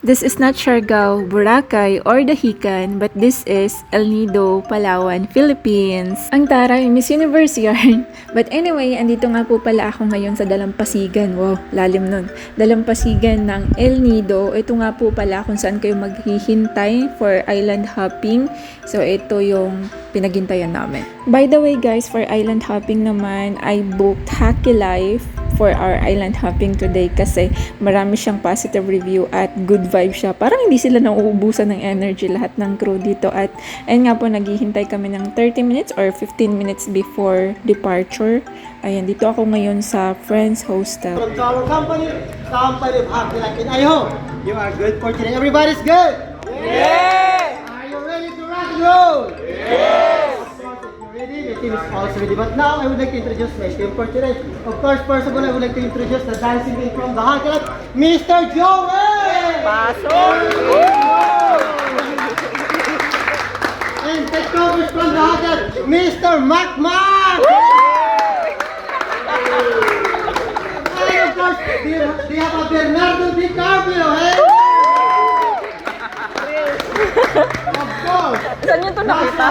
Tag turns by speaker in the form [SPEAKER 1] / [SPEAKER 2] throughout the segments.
[SPEAKER 1] This is not Siargao, Boracay, or Dahican, but this is El Nido, Palawan, Philippines. Ang taray, Miss Universe yarn. But anyway, andito nga po pala ako ngayon sa Dalampasigan. Wow, lalim nun. Dalampasigan ng El Nido. Ito nga po pala kung saan kayo maghihintay for island hopping. So ito yung pinaghintayan namin. By the way guys, for island hopping naman, I booked Happy Life for our island hopping today kasi marami siyang positive review at good vibe siya. Parang hindi sila nauubusan ng energy lahat ng crew dito at ayun nga po, naghihintay kami ng 30 minutes or 15 minutes before departure. Ayan, dito ako ngayon sa Friends Hostel.
[SPEAKER 2] From our company of Happy Life, and I hope you are good for today. Everybody's good? Yeah! Are you ready to rock and roll? Yeah! Of course, if you're ready, your team is also ready. But now, I would like to introduce my team for today. Of course, first of all, I would like to introduce the dancing team from the Happy Life, Mr. Joey! Pasok! And take covers from the Happy Life, Mr. Mac Mac! And of course, we have a Bernardo DiCaprio, eh? Of course.
[SPEAKER 3] Saan yun ito nakita?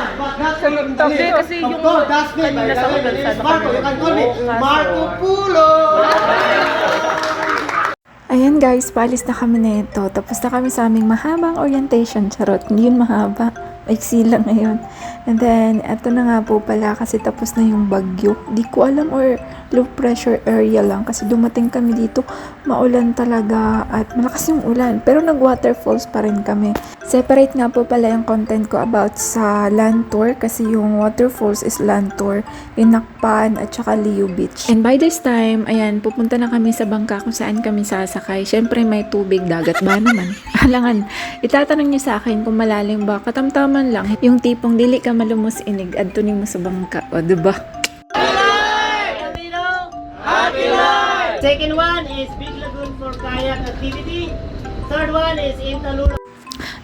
[SPEAKER 3] Sa TikTok din kasi yung kanina sa Magalsa.
[SPEAKER 2] Marco, you can call me Marco Pulo.
[SPEAKER 1] Ayan guys, paalis na kami nito. Tapos na kami sa aming mahabang orientation. Charot, hindi yun mahaba. Maiksi lang ngayon. And then, eto na nga po pala kasi tapos na yung bagyo. Di ko alam or low pressure area lang kasi dumating kami dito. Maulan talaga at malakas yung ulan. Pero nag-waterfalls pa rin kami. Separate nga po pala yung content ko about sa land tour kasi yung waterfalls is land tour. Pinakpan at saka Liu Beach. And by this time, ayan, pupunta na kami sa bangka kung saan kami sasakay. Syempre may tubig, dagat ba naman? Alangan, itatanong niyo sa akin kung malalim ba. Katamtaman lang. Yung tipong dili ka malumos inig, adtunin mo sa bangka. O, diba?
[SPEAKER 2] Happy Life! Second one is Big Lagoon for kayak activity. Third one is Intalula.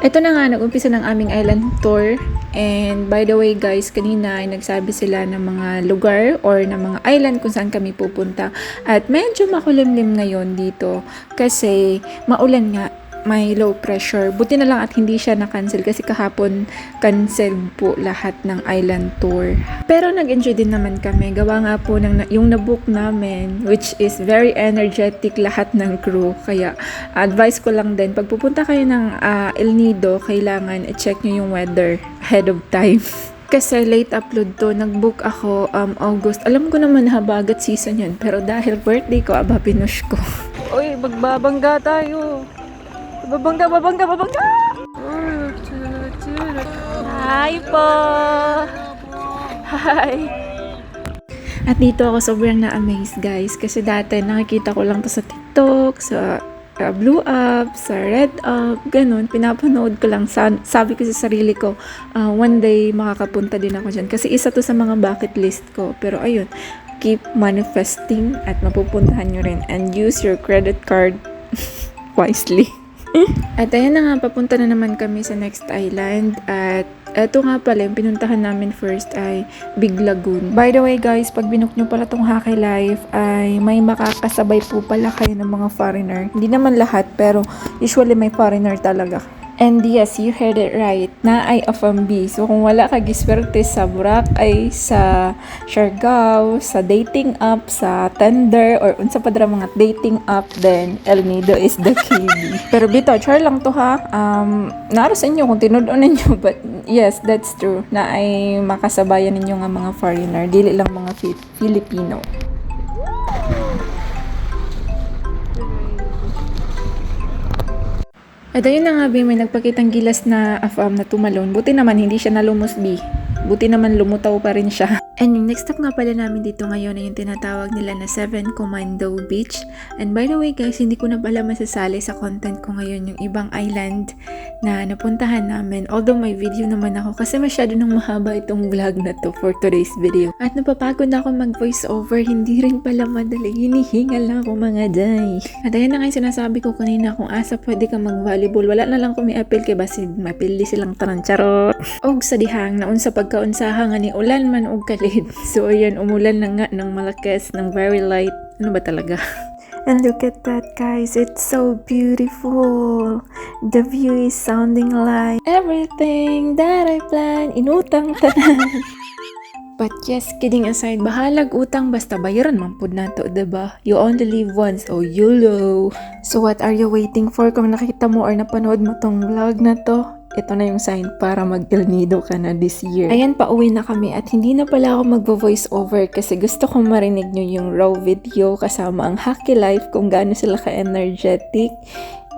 [SPEAKER 1] Ito na nga, nag-umpisa ng aming island tour. And by the way guys, kanina ay nagsabi sila ng mga lugar or ng mga island kung saan kami pupunta. At medyo makulimlim ngayon dito kasi maulan nga. May low pressure. Buti na lang at hindi siya na-cancel kasi kahapon cancel po lahat ng island tour. Pero nag-enjoy din naman kami. Gawa nga po ng yung nabook namin which is very energetic lahat ng crew. Kaya advice ko lang din, pag pupunta kayo ng El Nido, kailangan i-check nyo yung weather ahead of time. Kasi late upload to, nag-book ako August. Alam ko naman habagat season yun. Pero dahil birthday ko, pinush ko.
[SPEAKER 3] Uy, magbabangga tayo. Babangga! Hi po! Hi!
[SPEAKER 1] At dito ako sobrang na-amaze guys. Kasi dati nakikita ko lang to sa TikTok, sa Blue Up, sa Red Up, ganun. Pinapanood ko lang. Sabi ko sa sarili ko, one day makakapunta din ako dyan. Kasi isa to sa mga bucket list ko. Pero ayun, keep manifesting at mapupuntahan nyo rin. And use your credit card wisely. At ayan na nga, papunta na naman kami sa next island. At eto nga pala, yung pinuntahan namin first ay Big Lagoon. By the way guys, pag binook nyo pala tong Happy Life ay may makakasabay po pala kayo ng mga foreigner. Hindi naman lahat, pero usually may foreigner talaga. And yes, you heard it right, na ay F&B. So kung wala ka giswerte sa Boracay, sa Siargao, sa dating app, sa Tinder, or unsa pa dra mga dating app, then El Nido is the KB. Pero bito, char lang to ha. Naaro sa inyo kung tinudon ninyo, but yes, that's true. Na ay makasabayan ninyo nga mga foreigner, dili lang mga Filipino. At ayun na nga, may nagpakitang gilas na afam na tumalon. Buti naman, hindi siya nalumusbi. Buti naman, lumutaw pa rin siya. And yung next stop nga pala namin dito ngayon ay yung tinatawag nila na 7 Commando Beach. And by the way guys, hindi ko na pala masasali sa content ko ngayon yung ibang island na napuntahan namin. Although may video naman ako kasi masyado nang mahaba itong vlog na to for today's video. At napapagod na ako mag voice over, hindi rin pala madali. Hinihingal lang ako mga day. At ayun na nga yung sinasabi ko kanina, kung asa pwede ka mag-volleyball, wala na lang kung may apel kay basid mapili silang tanan charot. Og sa dihang, naun sa pagkaunsahan nga ni ulan man og kalit. So ayan, umulan na nga ng malakas, ng very light. Ano ba talaga? And look at that, guys. It's so beautiful. The view is sounding like everything that I planned. Inutang tanan. But yes, kidding aside, bahalag utang basta bayaran man pud nato, diba? You only live once, oh YOLO! So what are you waiting for? Kung nakita mo or napanood mo tong vlog na to, ito na yung sign para mag-El Nido ka na this year. Ayan, pauwi na kami at hindi na pala ako magvo-voice over kasi gusto kong marinig nyo yung raw video kasama ang Hacky Life kung gaano sila ka-energetic.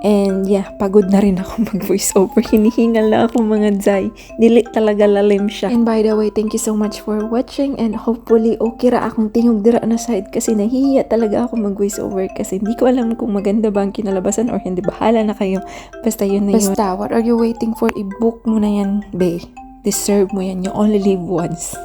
[SPEAKER 1] And yeah, pagod na rin ako mag-voice over. Hinihingal na ako mga Zay. Dili talaga lalim siya. And by the way, thank you so much for watching and hopefully okay ra akong tingog dira na side kasi nahihiya talaga ako mag-voice over kasi hindi ko alam kung maganda ba ang kinalabasan or hindi. Bahala na kayo. Basta yun na yun. Basta, what are you waiting for? I-book mo na yan, be. Deserve mo yan. You only live once.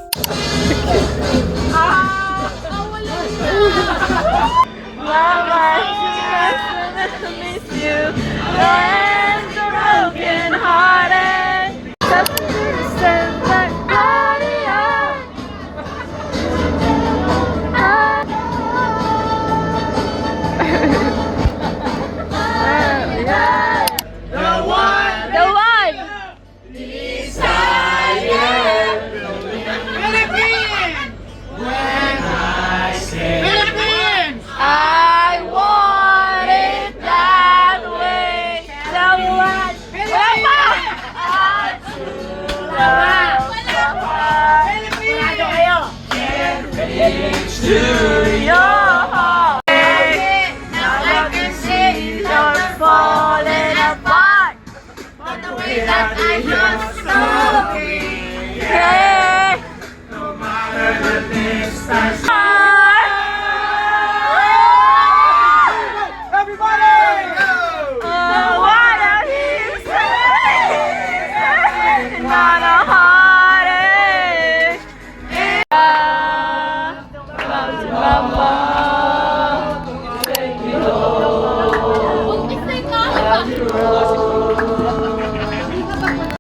[SPEAKER 3] Not